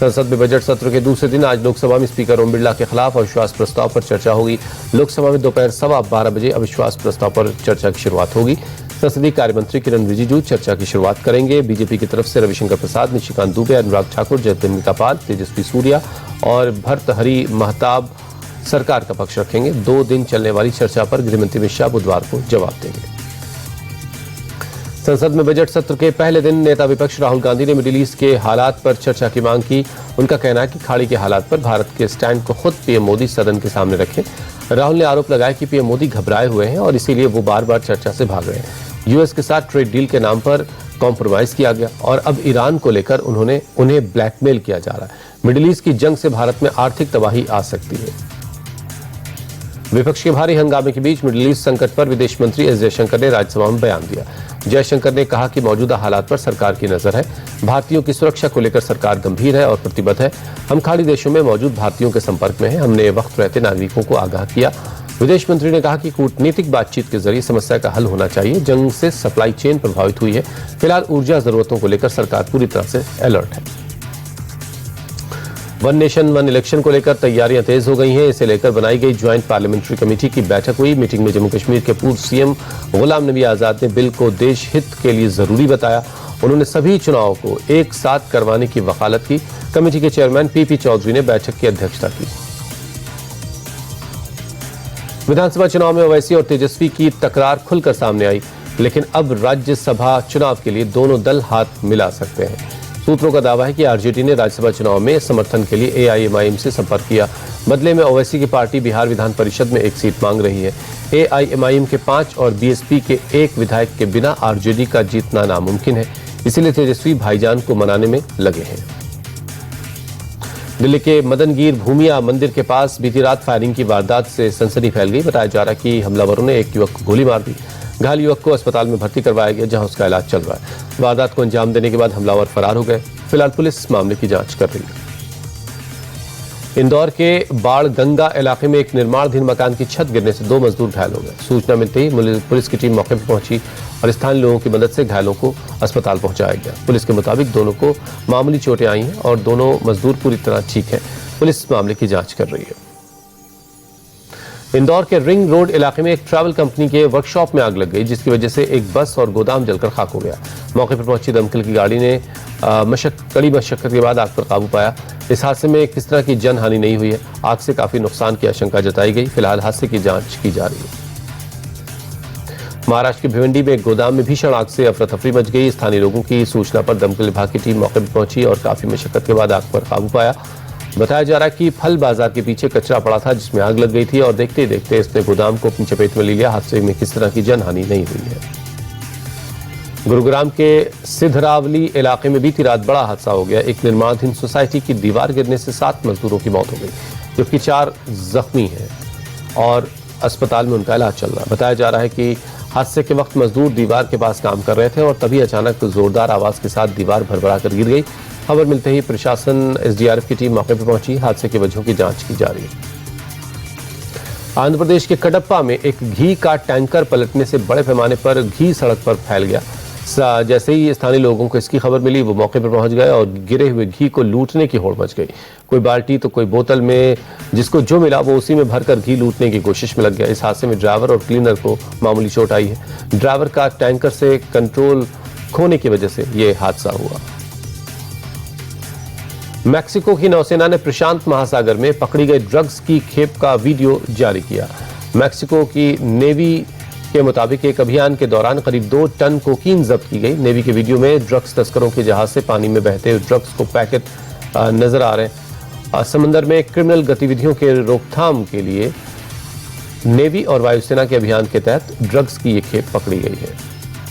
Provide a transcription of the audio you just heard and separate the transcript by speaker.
Speaker 1: संसद में बजट सत्र के दूसरे दिन आज लोकसभा में स्पीकर ओम बिरला के खिलाफ अविश्वास प्रस्ताव पर चर्चा होगी। लोकसभा में दोपहर 12:15 बजे अविश्वास प्रस्ताव पर चर्चा की शुरुआत होगी। संसदीय कार्य मंत्री किरण रिजिजू चर्चा की शुरुआत करेंगे। बीजेपी की तरफ से रविशंकर प्रसाद, निशिकांत दुबे, अनुराग ठाकुर, जगदम्बिका पाल, तेजस्वी सूर्या और भर्तहरि महताब सरकार का पक्ष रखेंगे। 2 दिन चलने वाली चर्चा पर गृहमंत्री अमित शाह बुधवार को जवाब देंगे। संसद में बजट सत्र के पहले दिन नेता विपक्ष राहुल गांधी ने मिडिल ईस्ट के हालात पर चर्चा की मांग की। उनका कहना है कि खाड़ी के हालात पर भारत के स्टैंड को खुद पीएम मोदी सदन के सामने रखें। राहुल ने आरोप लगाया कि पीएम मोदी घबराए हुए हैं और इसीलिए वो बार बार चर्चा से भाग रहे हैं। यूएस के साथ ट्रेड डील के नाम पर कॉम्प्रोमाइज किया गया और अब ईरान को लेकर उन्हें ब्लैकमेल किया जा रहा है। मिडिल ईस्ट की जंग से भारत में आर्थिक तबाही आ सकती है। विपक्ष के भारी हंगामे के बीच मिडिल ईस्ट संकट पर विदेश मंत्री एस जयशंकर ने राज्यसभा में बयान दिया। जयशंकर ने कहा कि मौजूदा हालात पर सरकार की नजर है। भारतीयों की सुरक्षा को लेकर सरकार गंभीर है और प्रतिबद्ध है। हम खाड़ी देशों में मौजूद भारतीयों के संपर्क में हैं। हमने वक्त रहते नागरिकों को आगाह किया। विदेश मंत्री ने कहा कि कूटनीतिक बातचीत के जरिए समस्या का हल होना चाहिए। जंग से सप्लाई चेन प्रभावित हुई है। फिलहाल ऊर्जा जरूरतों को लेकर सरकार पूरी तरह से अलर्ट है। वन नेशन वन इलेक्शन को लेकर तैयारियां तेज हो गई हैं। इसे लेकर बनाई गई ज्वाइंट पार्लियामेंट्री कमेटी की बैठक हुई। मीटिंग में जम्मू कश्मीर के पूर्व सीएम गुलाम नबी आजाद ने बिल को देश हित के लिए जरूरी बताया। उन्होंने सभी चुनावों को एक साथ करवाने की वकालत की। कमेटी के चेयरमैन पीपी चौधरी ने बैठक की अध्यक्षता की। विधानसभा चुनाव में ओवैसी और तेजस्वी की तकरार खुलकर सामने आई, लेकिन अब राज्यसभा चुनाव के लिए दोनों दल हाथ मिला सकते हैं। सूत्रों का दावा है कि आरजेडी ने राज्यसभा चुनाव में समर्थन के लिए एआईएमआईएम से संपर्क किया। बदले में ओवैसी की पार्टी बिहार विधान परिषद में एक सीट मांग रही है। एआईएमआईएम के 5 और बीएसपी के 1 विधायक के बिना आरजेडी का जीतना नामुमकिन है। इसीलिए तेजस्वी भाईजान को मनाने में लगे हैं। दिल्ली के मदनगीर भूमिया मंदिर के पास बीती रात फायरिंग की वारदात से सनसनी फैल गई। बताया जा रहा है कि हमलावरों ने एक युवक को गोली मार दी। घायल युवक को अस्पताल में भर्ती करवाया गया, जहां उसका इलाज चल रहा है। वारदात को अंजाम देने के बाद हमलावर फरार हो गए। फिलहाल पुलिस मामले की जांच कर रही है। इंदौर के बाढ़ गंगा इलाके में एक निर्माणाधीन मकान की छत गिरने से 2 मजदूर घायल हो गए। सूचना मिलते ही पुलिस की टीम मौके पर पहुंची और स्थानीय लोगों की मदद से घायलों को अस्पताल पहुंचाया गया। पुलिस के मुताबिक दोनों को मामूली चोटें आई हैं और दोनों मजदूर पूरी तरह ठीक हैं। पुलिस मामले की जांच कर रही है। इंदौर के रिंग रोड इलाके में एक ट्रैवल कंपनी के वर्कशॉप में आग लग गई, जिसकी वजह से एक बस और गोदाम जलकर खाक हो गया। मौके पर पहुंची दमकल की गाड़ी ने कड़ी मशक्कत के बाद आग पर काबू पाया। इस हादसे में किस तरह की जनहानि नहीं हुई है। आग से काफी नुकसान की आशंका जताई गई। फिलहाल हादसे की जांच की जा रही है। महाराष्ट्र के भिवंडी में एक गोदाम में भीषण आग से अफरा तफरी मच गई। स्थानीय लोगों की सूचना पर दमकल विभाग की टीम मौके पर पहुंची और काफी मशक्कत के बाद आग पर काबू पाया। बताया जा रहा है कि फल बाजार के पीछे कचरा पड़ा था, जिसमें आग लग गई थी और देखते ही देखते इसने गोदाम को अपनी चपेट में ले लिया। हादसे में किस तरह की जनहानि नहीं हुई है। गुरुग्राम के सिद्धरावली इलाके में बीती रात बड़ा हादसा हो गया। एक निर्माणाधीन सोसाइटी की दीवार गिरने से 7 मजदूरों की मौत हो गई, जबकि 4 जख्मी हैं और अस्पताल में उनका इलाज चल रहा है। बताया जा रहा है कि हादसे के वक्त मजदूर दीवार के पास काम कर रहे थे और तभी अचानक जोरदार आवाज के साथ दीवार भरभरा कर गिर गई। खबर मिलते ही प्रशासन, एसडीआरएफ की टीम मौके पर पहुंची। हादसे की वजहों की जांच की जा रही है। आंध्र प्रदेश के कडप्पा में एक घी का टैंकर पलटने से बड़े पैमाने पर घी सड़क पर फैल गया। जैसे ही स्थानीय लोगों को इसकी खबर मिली, वो मौके पर पहुंच गए और गिरे हुए घी को लूटने की होड़ मच गई। कोई बाल्टी तो कोई बोतल में, जिसको जो मिला वो उसी में भरकर घी लूटने की कोशिश में लग गया। इस हादसे में ड्राइवर और क्लीनर को मामूली चोट आई है। ड्राइवर का टैंकर से कंट्रोल खोने की वजह से ये हादसा हुआ। मैक्सिको की नौसेना ने प्रशांत महासागर में पकड़ी गई ड्रग्स की खेप का वीडियो जारी किया। मैक्सिको की नेवी के मुताबिक एक अभियान के दौरान करीब 2 टन कोकीन जब्त की गई। नेवी के वीडियो में ड्रग्स तस्करों के जहाज से पानी में बहते हुए ड्रग्स को पैकेट नजर आ रहे हैं। समंदर में क्रिमिनल गतिविधियों के रोकथाम के लिए नेवी और वायुसेना के अभियान के तहत ड्रग्स की ये खेप पकड़ी गई है।